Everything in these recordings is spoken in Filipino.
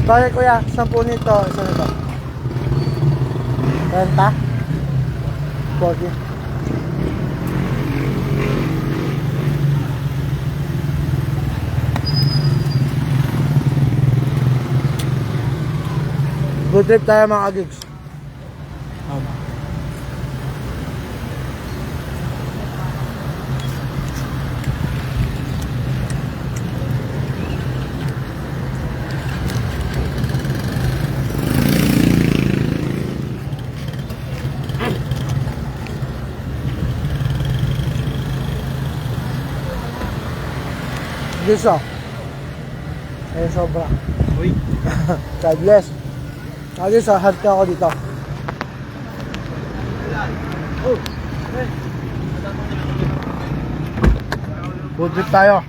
Bakit kuya? 10 nito, isa nito. 30? 40. Good trip tayo mga gigs. Gusto. Ayun sobra. Uy. God bless. Lagi sa heart ka ako dito. Oh. Food trip tayo.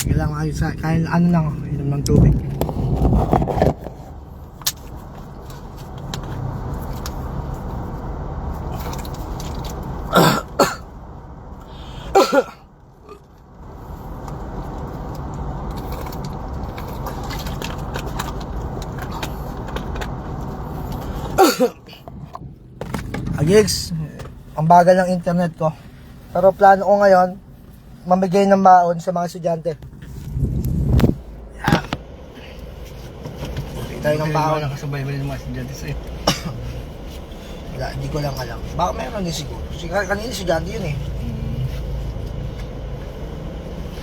Kailangan kayo sa kahit ano lang, inom ng tubig. Gigs, ang bagal ng internet ko. Pero plano ko ngayon, mamigay ng baon sa mga estudyante. Yan. Bigay tayo ng baon. Nakasabay ba yung mga estudyante sa'yo? Wala, hindi ko lang alam. Baka meron din siguro. Kanina estudyante yun eh.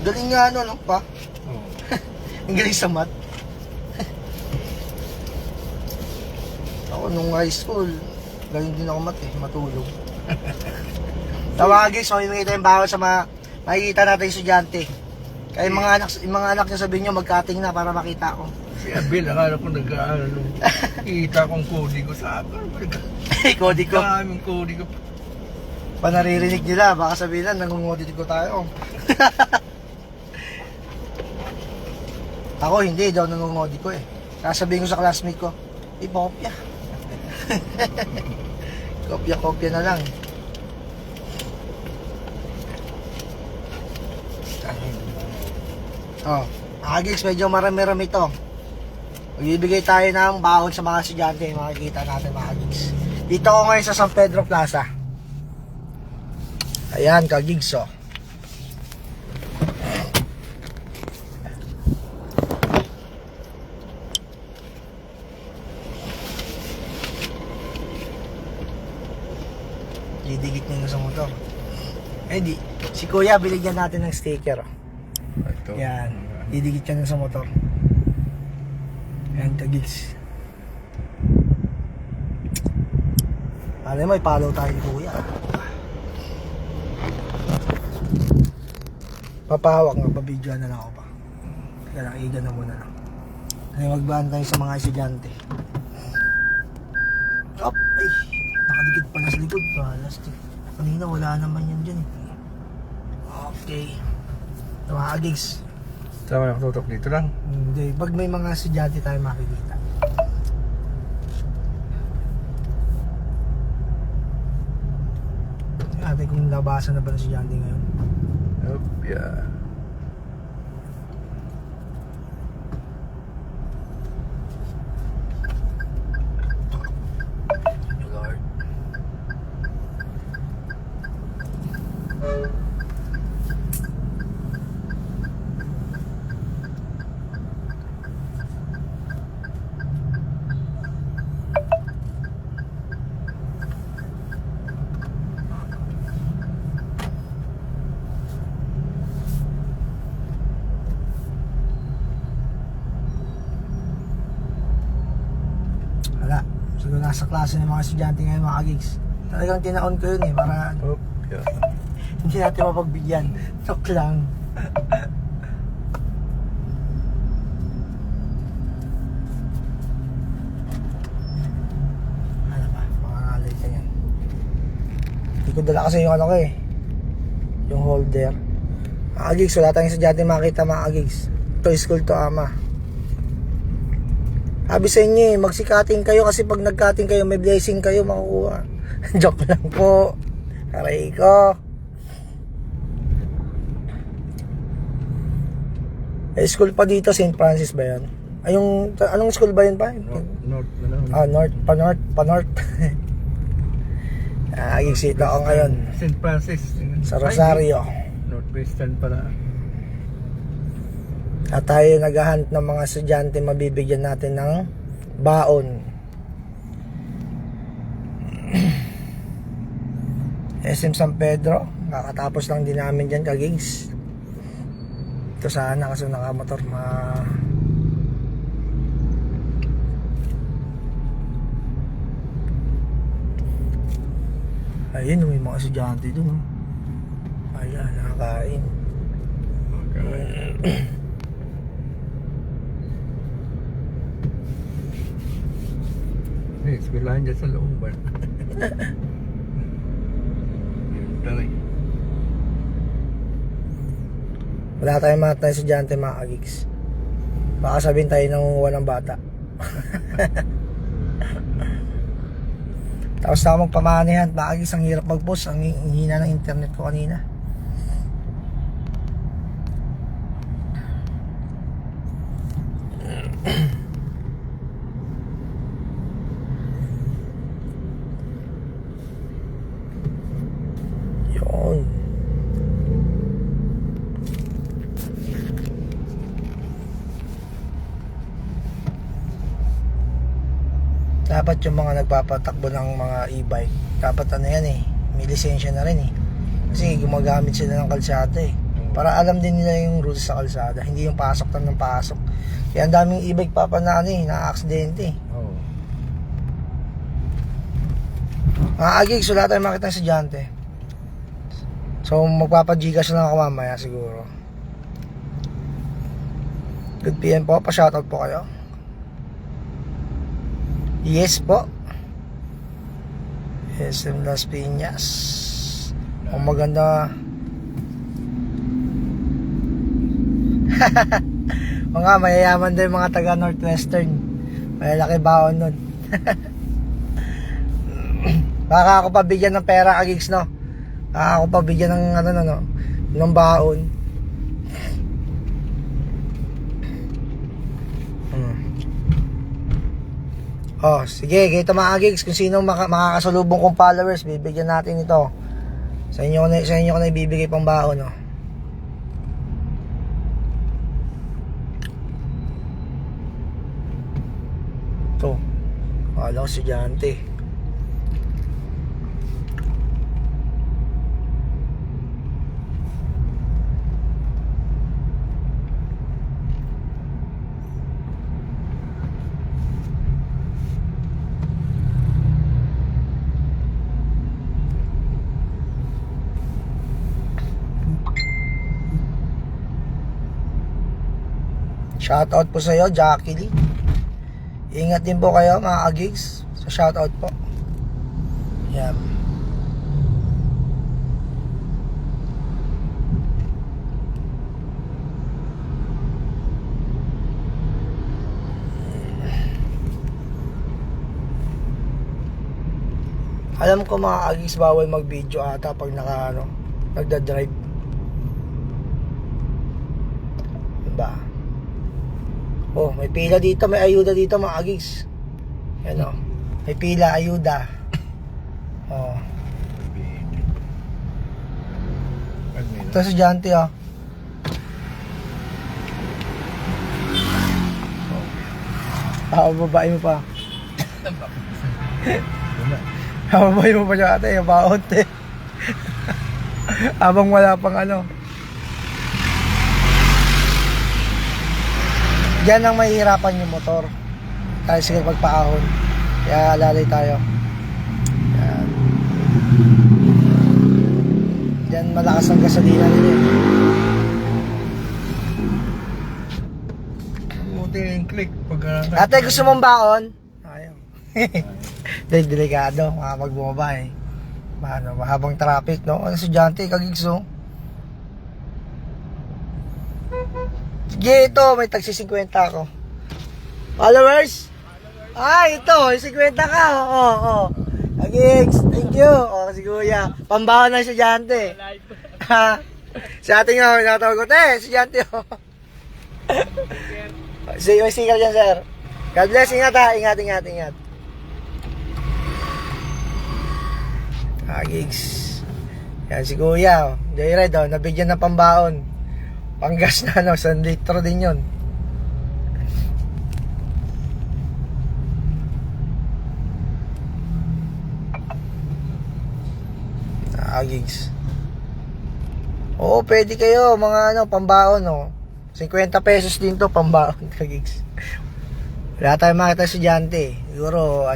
Galing nga ano, no? Pa? Oo. Ang galing sa math. Ako nung high school, galing din ako math eh, matulog. Tawagin, so himingin tayong bawal sa mga makikita natin yung estudyante. Kaya yung mga anak niya sabihin nyo, mag-cutting na para makita ko. Si Abel, akala ko nag-ano. Kita kong kodi ko sa akin. Kodi ko. Kaming kodi ko. Pa naririnig nila, baka sabihin lang, nangungodit ko tayo. Ako hindi daw nangungodit ko eh. Sasabihin ko sa classmate ko, ipopya. Kopya-kopya na lang. Oh, Agigs, medyo marami-rami ito. Magbibigay tayo ng baon sa mga estudyante, makikita natin mga Agigs. Dito ako ngayon sa San Pedro Plaza. Ayan, Kagigs, oh. Didikit niya na sa motor. Eh di, si Kuya binigyan natin ng sticker. Ito. Yan, didikit siya na sa motor. Yan, Kagigs. Alam mo, ipalaw tayo ni Kuya. Papahawak nga, pabidyoan na lang ako pa. Teka lang, iga na muna lang. Kaya magbaan tayo sa mga estudyante. Op, ay, nakadikit pala sa likod. Plastic. Kanina wala naman yan dyan. Okay. Ito mga Agigs. Tama na tutok dito lang. Hindi, pag may mga estudyante tayo makikita. Ate kung nabasa na ba ng estudyante ngayon. Yeah. Lord. Wala. Siguro nasa klase ng mga estudyante ngayon mga Agigs. Talagang tinaon ko yun eh para Yeah. hindi natin mapagbigyan. Joke lang. Ano ba? Makangalay ka yan. Hindi ko dala kasi yung ano ko eh. Yung holder. Mga Agigs, wala tayong estudyante makita mga Agigs. To school to ama. Sabi sa inyo eh, magsikating kayo kasi pag nagkating kayo, may blessing kayo makukuha. Joke lang po. Aray ko. School pa dito, St. Francis ba yan? Ay, anong school ba yun pa? North. Pa-north. Gigsita ako ngayon. St. Francis. Sa Rosario. Northwestern pala. At tayo naghahunt ng mga estudyante, mabibigyan natin ng baon. SM San Pedro, kakatapos lang din namin dyan kagigs. Ito sana kasi nakamotor ayun, may mga estudyante dun. Ayan, nakakain. Eskwelahan dyan sa loob ba? Wala tayong mga tayo estudyante, mga kagigs. Baka sabihin tayo nangunguha ng bata. Tapos na ako magpamanihan, mga kagigs, ang hirap mag-post. Ang hina ng internet ko kanina. Yun. Dapat yung mga nagpapatakbo ng mga e-bike, dapat ano yan eh, may lisensya na rin eh. Kasi gumagamit sila ng kalsada eh. Para alam din nila yung rules sa kalsada, hindi yung pasok lang ng pasok. Kaya ang daming e-bike papanaan eh, na-aksidente eh. Oo. Mga agigs, wala tayong makita ng estudyante. So magpapa-Gcash lang ako mamaya siguro. Good PM po, pa-shoutout po kayo. Yes po. SM Las Piñas. O maganda. O nga, mayayaman din mga taga Northwestern. Malalaki baon nun. Baka ako pabigyan ng pera kagigs, no? Baka ako pabigyan ng ano, ng baon. Oh, sige, kita mga gigs, kung sino makakasalubong kong followers, bibigyan natin ito. Sa inyo ko na ibibigay pang baon, oh. Ito. Wala ko estudyante. Shoutout po sa iyo, Jackie Lee. Ingat din po kayo mga agigs sa shoutout po. Yan. Alam ko mga agigs, bawal mag-video ata pag nagda-drive. Diba? Oh, may pila dito, may ayuda dito mga agigs. Yan o. May pila, ayuda. Oh. Ito estudyante oh. Babae mo pa. Babae mo pa siya ate, yung baon te. Habang wala pang ano. Diyan ang mahihirapan yung motor. Tayo sige pagpaahon. Kaya lalay tayo. Yan. Diyan malakas ang gasolina nila. Buti yung click. Ate, gusto mong baon? Ayaw. Delikado. Mga magbumaba eh. Mahabang traffic, no? Ano estudyante, kagigso. Sige, ito, may tagsi 50 ako. Followers? Ah, ito, 50 ka. Oo. Agigs, thank you. Si kuya. Pambaon ng estudyante. Si ate nga, natawag ko, estudyante. May sticker dyan, sir. God bless, ingat ha. Ingat. Gigs. Yan si Kuya, oh. Joyride, oh. Nabigyan ng pambaon. Panggas na, 1 litro din yun. Gigs. Oo, pwede kayo, mga pambaon, oh. 50 pesos din to, pambaon, Gigs. Wala tayong makita estudyante. Siguro,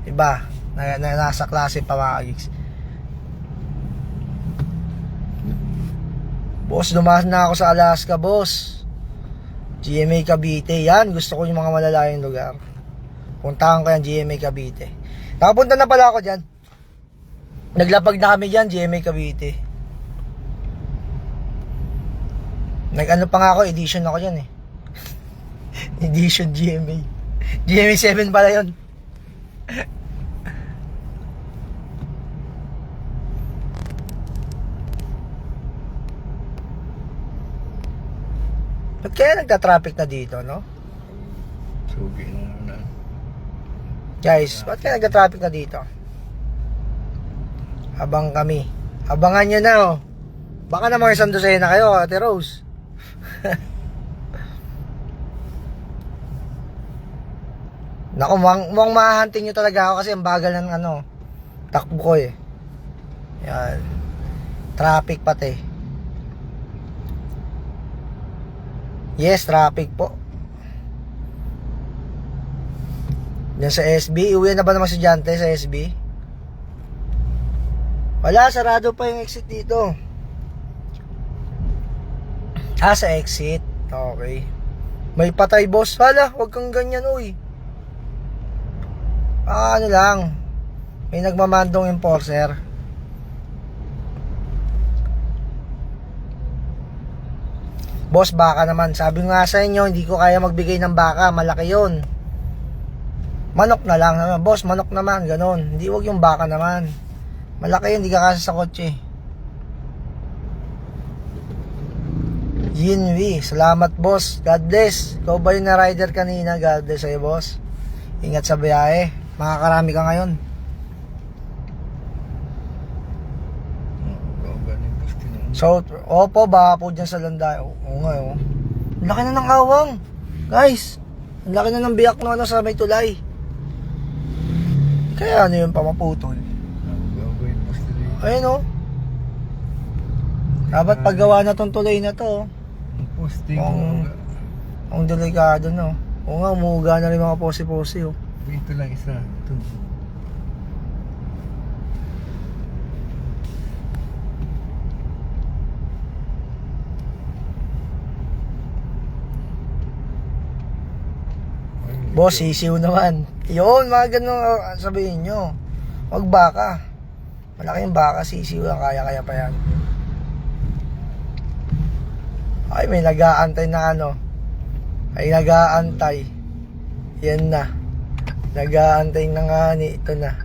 iba, nasa klase pa, mga Gigs. Boss, dumaan na ako sa Alaska, boss. GMA Cavite. Yan, gusto ko yung mga malalayong lugar. Puntahan ko yan, GMA Cavite. Nakapunta na pala ako dyan. Naglapag na kami dyan, GMA Cavite. Nag-ano pa nga ako, edition ako dyan eh. Edition GMA. GMA 7 pala yun. Ba't kaya nagka-traffic na dito, no? Sugi na. Guys, ba't kaya nagka-traffic na dito? Abang kami. Abangan nyo na, oh. Baka na mga 1 dosena kayo, Ate Rose. Naku, mukhang mahahanting nyo talaga ako kasi ang bagal ng takbo ko eh. Yan. Traffic pati. Yes, traffic po. Yan sa SB. Uwi na ba naman estudyante sa SB? Wala, sarado pa yung exit dito. Sa exit. Okay. May patay, boss. Hala, wag kang ganyan, uy. Ano lang. May nagmamandong enforcer. Boss, baka naman. Sabi nga sa inyo, hindi ko kaya magbigay ng baka. Malaki yon. Manok na lang. Boss, manok naman. Ganon. Hindi, wag yung baka naman. Malaki yun, hindi ka kasi sa kotse. Yinwi, salamat boss. God bless. Ikaw ba yung na-rider kanina? God bless sa'yo, boss. Ingat sa biyahe. Makakarami ka ngayon. So, opo, baka po dyan sa landay. Oo nga, oh. Ang laki na ng awang. Guys, ang laki na ng biyak na sa may tulay. Kaya ano yung pamaputol? Ayun, oh. Dapat paggawa na tong tulay na to. Posting. Ang delikado, no. Oo nga, umuuga na rin mga posi-posi, oh. Dito lang isa. Ito. Boss, sisiw naman. Yun, mga ganun sabihin nyo. Huwag baka. Malaki yung baka, sisiw lang. Kaya pa yan. Ay, may nag-aantay na Ay, nag-aantay. Yan na. Nag-aantay na nga ni. Ito na.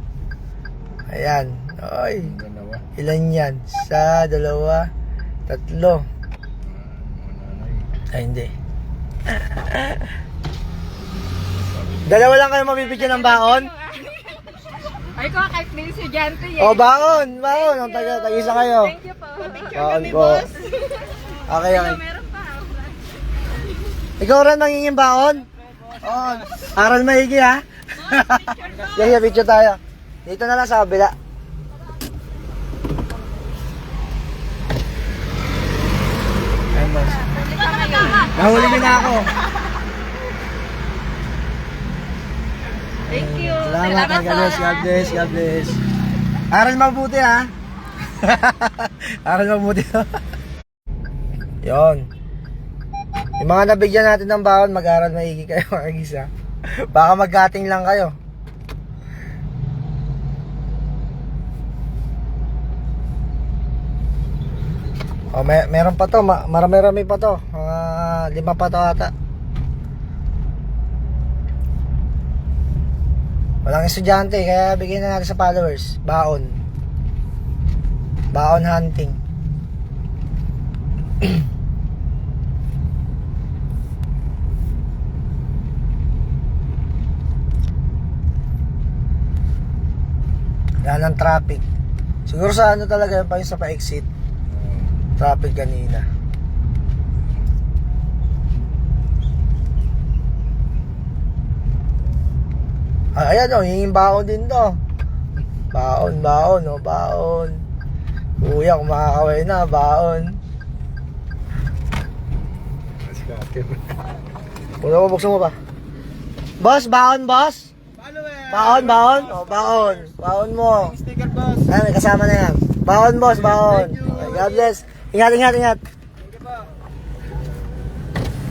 Ayan. Ay. Ilan yan? 1, 2, 3. Ay, hindi. Dalawa lang kayo mabibigyan ng baon? Ay ko, kahit may estudyante eh. O, baon! Baon! Ang tag-isa kayo. Thank you po. Baon po. Okay. Meron pa. Ikaw rin mangingin baon? Oo. Aral maigi, ha? Sige, picture tayo. Dito na lang sa kabila. Ayun, boss. Nahuli mo na ako. Thank you. Salamat, God bless. God bless. Aral mabuti, ha? Aral mabuti. Yon. Yung mga nabigyan natin ng baon, mag-aral maigi kayo, mga gisa. Baka mag-cutting lang kayo. O, meron pa to. Marami-rami pa to. 5 pa to ata. Walang estudyante, kaya bigyan na natin sa followers. Baon. Baon hunting. Dahil ng traffic. Siguro sa ano talaga pa yung sa pa-exit. Traffic kanina. Ayan o, hinging baon din to. Baon, baon. Kuya, kung makakaway na, baon. Buksan mo pa. Boss, baon, boss. Baon. O, baon. Baon mo. Sticker, boss. Ay, may kasama na yan. Baon, boss, baon. Okay, God bless. Ingat.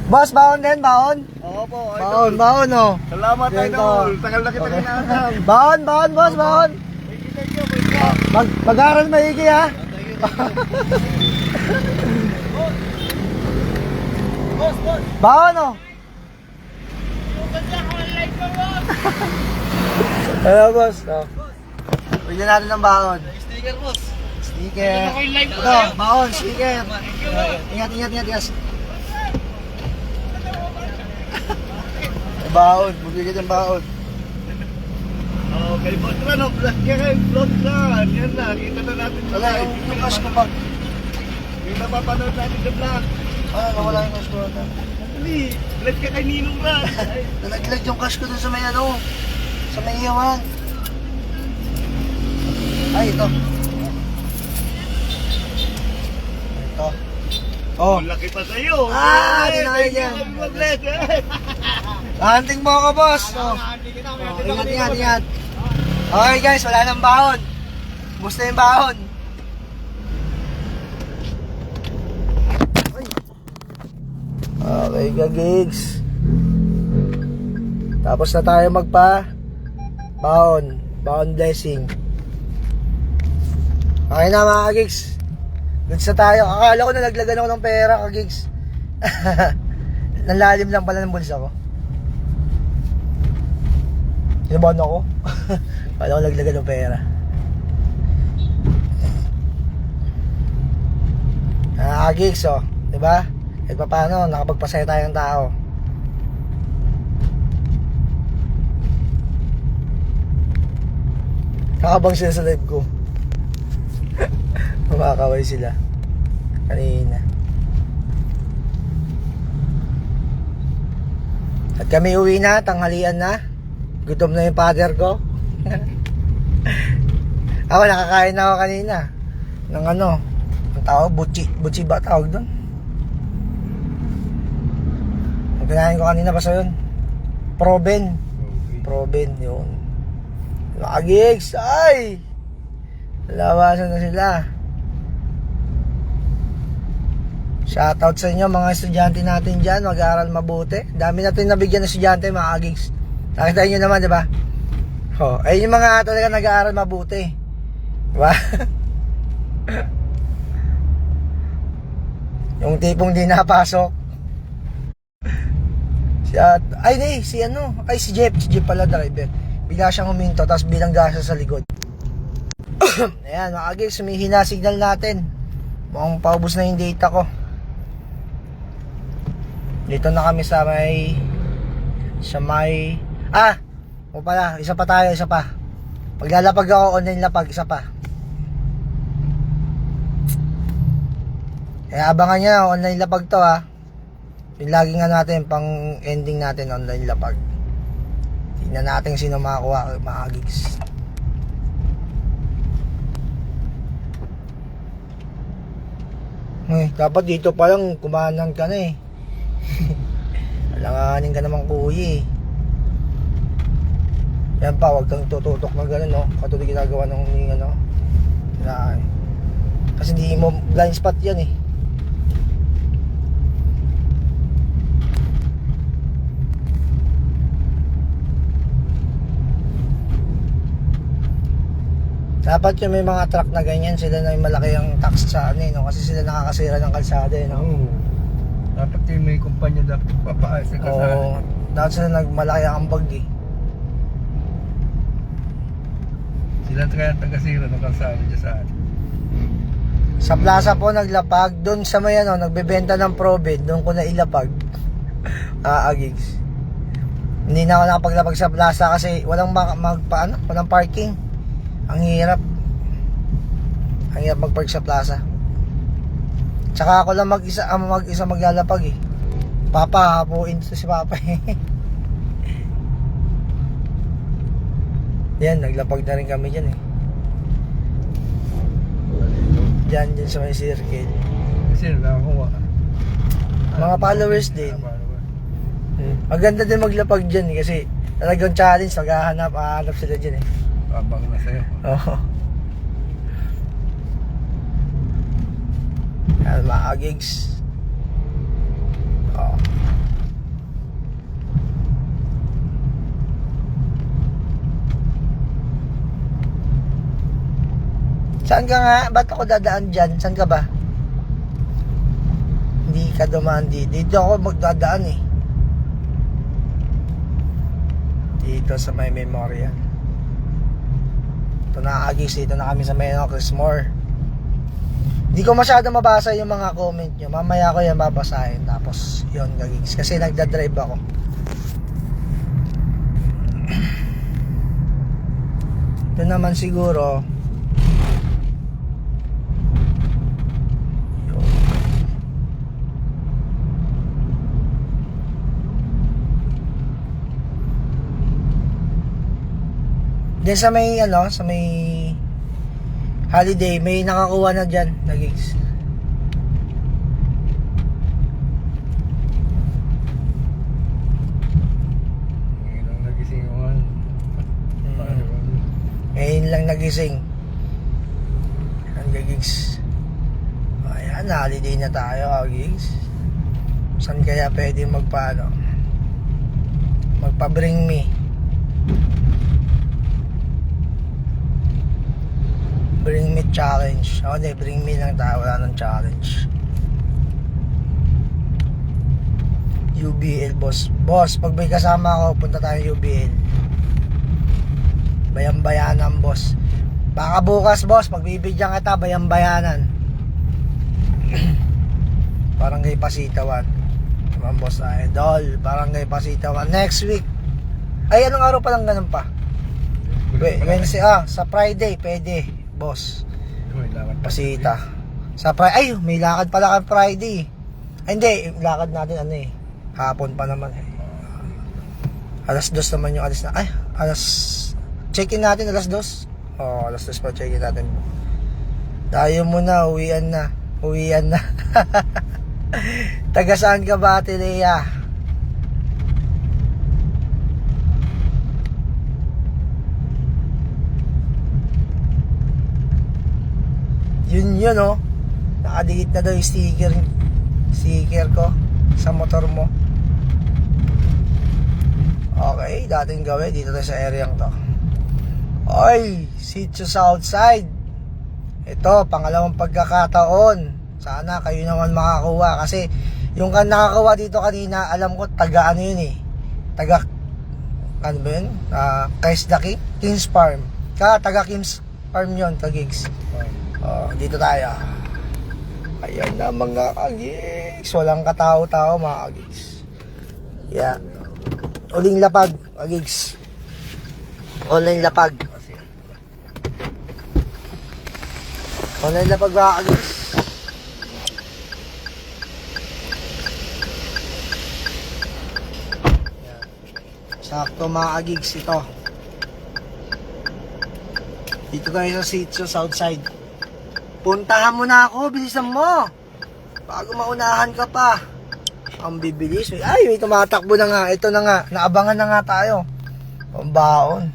Boss, baon din, baon. Oo po. Baon, o. Salamat, Yan idol. to. Tagal na kita kinaalam. Baon, boss, baon. Mag-aral maigi, ha. Boss. Baon, o. Hello, boss. O. Bigyan natin ng baon. Sticker, boss. Sticker. Ito, baon, sticker. Ingat. Baon, bumigay ng baon. Okay, boss. Ano, black yan. Vlog na. Yan na. Kita na natin. Wala, yung cash ko pa. Yung napapanood natin sa vlog. Nawala yung cash ko. Hindi. Vlog ka kay Ninong Brad. Nalaglag yung cash ko dun sa may sa may iyawan. Ay, ito. Oh. Laki pa sa'yo. Di na kayo dyan. Mag-bless, Hunting mo ako, boss. Ingat. Okay, guys, wala nang baon. Bus na yung baon. Okay, gigs. Tapos na tayo baon blessing. Okay na mga gigs. Goods na tayo. Akala ko nalaglagan ako ng pera, gigs. Nalalim lang pala ng bulsa ko. Sinabahan ako. Akala ko nalaglagan ng pera. Gigs, oh. Diba? Kahit pa paano, nakapagpasaya tayo ng tao. Kakabang sila sa live ko. Kumakaway sila kanina. At kami uwi na, tanghalian na. Gutom na yung father ko. Ako, nakakain na ako kanina ng ang tawag, butchi ba tawag doon? Ang kinain ko kanina, basta yun, Proben, yun. Mga gigs, ay! Lawasan na sila. Shoutout sa inyo mga estudyante natin dyan, mag-aaral mabuti. Dami natin nabigyan ng estudyante, mga gigs. Nakita nyo naman, diba? Ayun yung mga talaga nag-aaral mabuti. Diba? Yung tipong di napasok. Si Jeff pala driver. Bigla siyang huminto, tapos bilang gasa sa likod. Ayan, mga gigs, sumihina signal natin. Mukhang paubos na yung data ko. Dito na kami sa may isa pa. Maglalapag ako, online lapag, isa pa. Kaya abangan nyo, online lapag to, ha. Yung laging natin, pang ending natin, online lapag. Tingnan natin sino makakuha, mga gigs. Dapat dito pa lang kumanan ka na, eh. Alanganin ka naman, kuya, eh. Yan pa, huwag kang tututok na gano'n, no? Katulad ginagawa ng kasi hindi mo blind spot yan, eh. Dapat yung may mga truck na ganyan, sila na yung malaki ang tax sa no? Kasi sila nakakasira ng kalsada, no? Dapat yung may kumpanya dapat papaayos sa kalsada. Oo, dapat sila malaki ang ambag, eh. Sila kaya taga-sira ng kalsada dyan sa atin. Sa plaza po naglapag, doon sa may nagbebenta ng Proben, doon ko na ilapag. Gigs. Hindi na ako nakapaglapag sa plaza kasi walang walang parking. Ang hirap. Ang hirap mag-park sa plaza. Tsaka ako lang mag-isa maglalapag eh. Papa, hapuin to si Papa eh. Yan, naglapag na rin kami dyan eh. Dyan sa may circle. Kasi nakakuha. Mga followers din. Maganda din maglapag dyan eh, kasi talagang challenge, hahanap sila dyan eh. Abang na sa'yo. Oo. Yan, mga gigs. Oo. Saan ka nga? Ba't ako dadaan dyan? Saan ka ba? Hindi ka dumaan dito. Dito ako magdadaan eh. Dito sa may memorial. Ito na agis. Dito na kami sa may Chrismore. Hindi ko masyado mabasa yung mga comment nyo. Mamaya ko yan babasahin. Tapos yun gagigs. Kasi nagdadrive ako. Ito naman siguro. Diyan sa may sa may holiday, may nakakuha na dyan na gigs. Ngayon lang nagising yung Ngayon lang nagising. Ang gigs. Ayan, holiday na tayo, gigs. Saan kaya pwede magpa-bring me? Bring me challenge. O, hindi, bring me lang tayo. Wala nang challenge. UBL, boss. Boss, pag may kasama ako, punta tayo UBL. Bayang-bayanan, boss. Baka bukas, boss, pagbibigyan kita, bayang-bayanan. Barangay Pasitawan. Naman, boss, idol. Barangay Pasitawan. Next week. Ay, anong araw pa lang ganun pa? Wednesday, sa Friday, pwede. Boss, Pasita. Sa Friday, ay, may lakad pala kang Friday. Ay, hindi, lakad natin hapon pa naman eh. Alas 2 naman yung alis na. Ay, check-in natin alas 2. Oh, alas 2 pa check-in natin. Tayo muna, uwian na. Taga saan ka ba, Ate Lea? Yun nakadikit na daw yung sticker ko sa motor mo. Okay, dating gawin dito tayo sa area to. Oy, sitio sa outside. Ito, pangalawang pagkakataon. Sana kayo naman makakuha kasi yung nakakakuha dito kanina, alam ko taga yun eh. Taga ano ba yun? Kais Daki, Kings Farm. Taga Kings Farm yun, gigs. Dito tayo. Ayan na mga kagigs. Walang katao-tao mga kagigs. Yeah. Uling lapag, kagigs. Online lapag. Online lapag mga kagigs. Yeah. Sakto mga kagigs ito. Dito tayo sa sitio Southside. Puntahan mo na ako, bilisan mo. Bago maunahan ka pa. Ang bibilis. Ay, may tumatakbo na nga. Ito na nga, naabangan na nga tayo. Pambaon.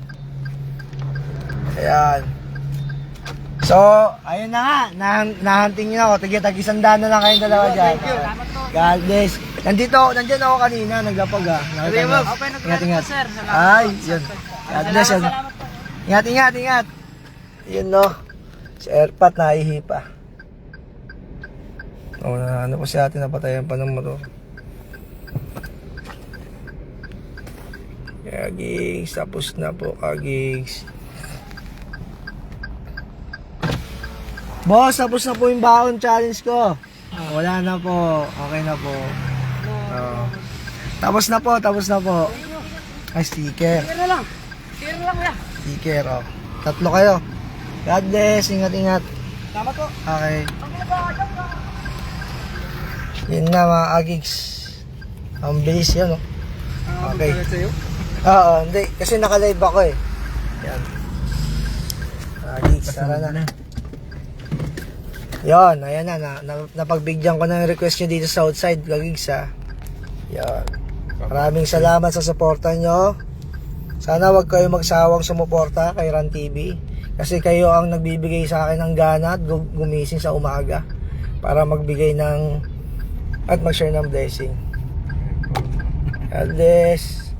Ayan. So, ayun na nga. Nahanting nyo na ako. Tag-isandaan na lang kayong dalawa dyan. God bless. Nandyan ako kanina, naglapag Ingat. Ay, yun. God bless. Ingat. Yun no. Si Airpat nahihipa. Ano po si ate, napatayan pa ng motor. Kaya gigs, tapos na po gigs. Boss, tapos na po yung baon challenge ko. Wala na po, okay na po. Tapos na po. Ay, sticker. Sticker na lang. Sticker, 3 kayo. God bless. Ingat. Salamat po. Okay. Yun na mga agigs. Ang bilis yan, no? Okay. Sa'yo? Oo, hindi. Kasi naka-live ako eh. Yan. Agigs, tara na. Yan, ayan na. Napagbigyan ko ng request nyo dito sa outside, agigs ha. Yan. Maraming salamat sa suporta nyo. Sana wag kayo magsawang sumuporta kay Ran TV. Kasi kayo ang nagbibigay sa akin ng gana at gumising sa umaga para magbigay ng at mag-share ng blessing. God bless.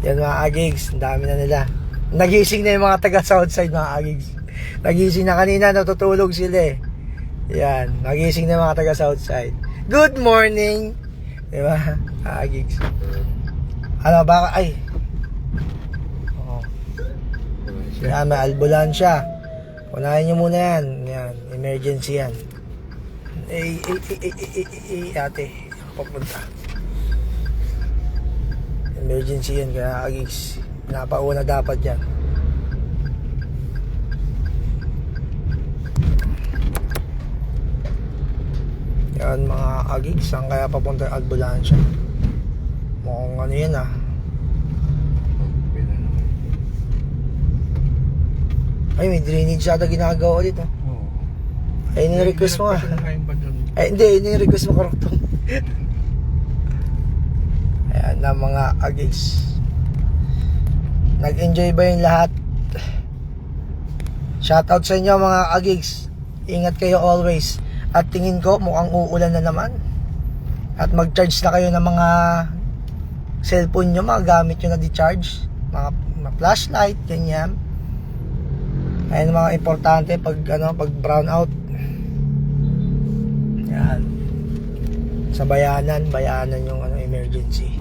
Yan mga agigs, ang dami na nila. Nagising na yung mga taga Southside mga agigs. Nagising na kanina, natutulog sila eh. Yan, nagising na yung mga taga Southside. Good morning! Diba? Agigs. Ano, baka, ay. Oo. Yan, may albulansya. Unahin nyo muna yan. Yan, emergency yan. Ate, papunta. Emergency yan, kaya agigs. Napauna dapat yan. Yan mga agigs, saan kaya papunta yung ambulansya? Mukhang ano yan ah. Ay, may drainage ata ginagawa ulit ah. Oo. Ay, ni-request mo ah. Ay, hindi, ni-request mo karotong. Ayan na mga agigs. Nag-enjoy ba yung lahat? Shoutout sa inyo mga agigs. Ingat kayo always. At tingin ko mukhang uulan na naman. At mag-charge na kayo ng mga cellphone nyo, mga gamit nyo na di-charge. Mga flashlight, ganyan. Ayan mga importante pag brown out. Yan. Sa bayanan yung emergency.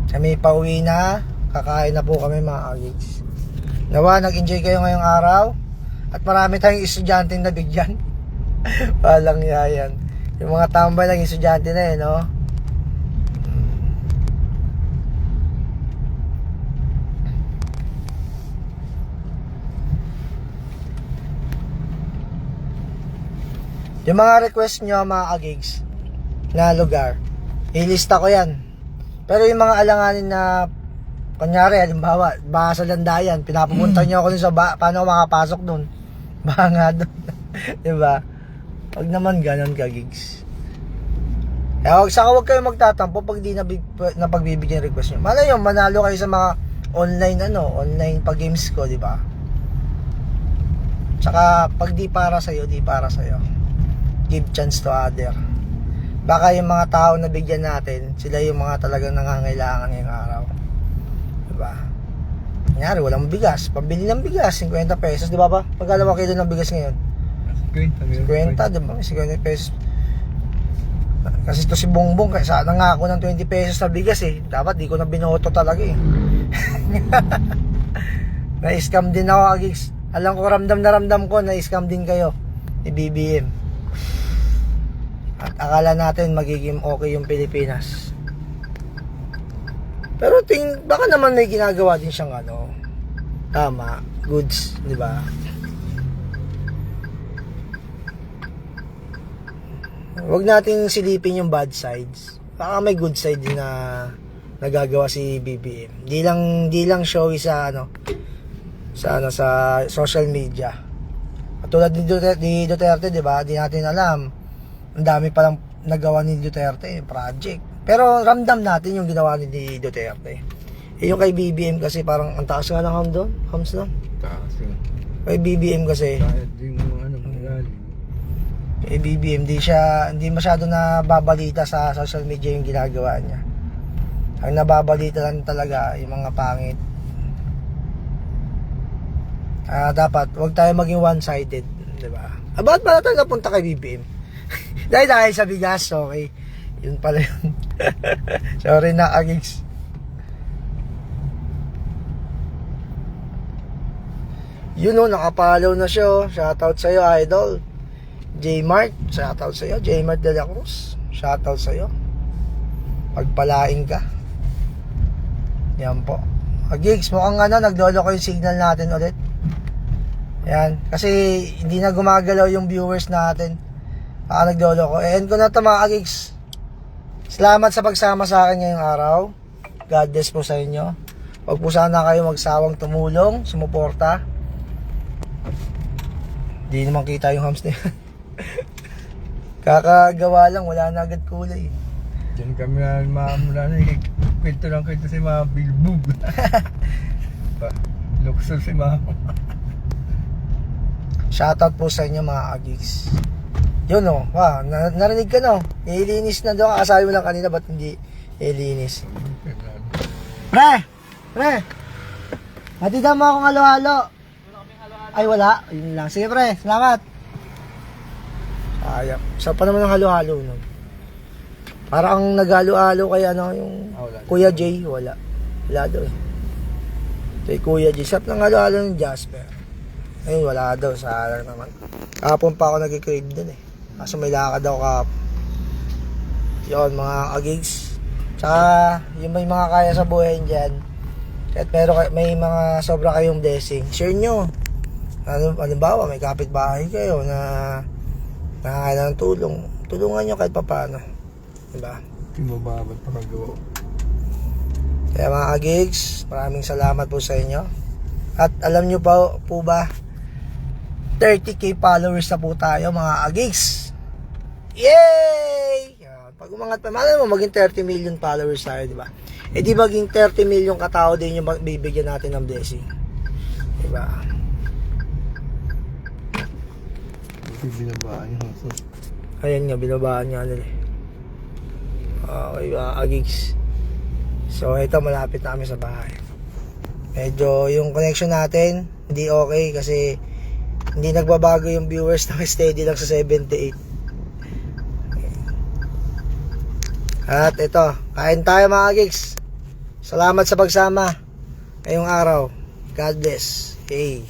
Kami pauwi na, kakain na po kami mga agigs. Nawa, nag-enjoy kayo ngayong araw. At marami tayong estudyanteng nabigyan. Walang yayan. Yung mga tambay ng estudyante na no? Yung mga request nyo mga agigs na lugar, ilista ko yan. Pero yung mga alanganin na kunyari, halimbawa, baka sa Landayan, pinapupunta nyo ako dun sa paano makapasok dun? Baka nga dun. Diba? Pag naman ganon ka, gigs. Kaya huwag kayo magtatampo pag di napagbibigyan request nyo. Malay yun, manalo kayo sa mga online pag-games ko, diba? Tsaka, pag di para sa'yo. Give chance to other. Baka yung mga tao na bigyan natin, sila yung mga talagang nangangailangan ngayong araw. Diba? Kunyari, walang bigas. Pambili ng bigas, 50 pesos, di ba ba? Pagkalawa kilo ng bigas ngayon? 50, di ba? 50 pesos. Kasi ito si Bongbong, kaya nangako ng 20 pesos na bigas eh. Dapat di ko na binoto talaga eh. Na-scam din ako, agigs. Alam ko, ramdam ko, na-scam din kayo ni BBM. At akala natin magiging okay yung Pilipinas. Pero baka naman may ginagawa din siyang tama, goods, di ba? Huwag nating silipin yung bad sides. Baka may good side din na nagagawa si BBM. Di lang showy sa sa social media. Katulad ni Duterte, di ba? Di natin alam. Ang dami palang nagawa ni Duterte, project. Pero ramdam natin yung ginawa ni Duterte. Yung kay BBM kasi parang ang taas nga ng hams doon. Taas yun. Kay BBM kasi, Kahit yung magaling. kay BBM, hindi masyado na babalita sa social media yung ginagawa niya. Ang nababalita lang talaga yung mga pangit. Dapat, huwag tayo maging one-sided, di ba? Bakit ba natin napunta kay BBM? dahil sa bigas, okay. Yun pala yun. Sorry na, agigs. Yun nakapalaw na siya. Shoutout sa'yo, idol. J-Mart, shoutout sa'yo. J-Mart de la Cruz, shoutout sa'yo. Pagpalain ka. Yan po. Gigs, mukhang naglolo ko yung signal natin ulit. Ayan, kasi hindi na gumagalaw yung viewers natin. Naglolo ko. End ko na ito mga Gigs. Salamat sa pagsama sa akin ngayong araw. God bless po sa inyo. Huwag po sana kayo magsawang tumulong, sumuporta. Hindi naman kita yung hams na yan. Kakagawa lang, wala na agad kulay. Diyan kami na mamula na kwento lang kwento si mga bilbog. Lukso si mga. Shoutout po sa inyo mga Agigs. Yun o, narinig ka no. Ilinis na doon. Kasabi mo lang kanina, ba't hindi ilinis? Pre! Hatidan mo akong halo-halo. Ay wala, yun lang. Sige pre, salamat. Sayang. Sa pa naman ng halo-halo nun. Parang naghalo-halo kay yung Wala. Kuya Jay, wala. Wala daw eh. Kay Kuya Jay, sarap ng halo-halo ng Jasper. Ayun, wala daw, sayang naman. Kahapon pa ako nag-crave dun eh. Kaso may lakad daw kahapon. Yun, mga Agigs. Tsaka, yung may mga kaya sa buhay dyan. Kahit may mga sobra kayong blessing, share nyo. Halimbawa, may kapitbahay kayo na nakakailangan ng tulong. Tulungan nyo kahit papaano. Diba? Timababad pa kagawa. Kaya mga Agigs, maraming salamat po sa inyo. At alam nyo po ba, 30k followers na po tayo mga Agigs. Yay! Yan. Pag umangat pa, malay mo maging 30 million followers tayo, diba? Eh di maging 30 million katao din yung bibigyan natin ng blessing. Diba? Binabaan yung hasos. Ayan nga, binabaan nga nila eh. Okay mga Agigs. So ito, malapit na kami sa bahay. Medyo yung connection natin hindi okay kasi hindi nagbabago yung viewers, na steady lang sa 78. At ito, kain tayo mga Agigs. Salamat sa pagsama ngayong araw. God bless. Hey.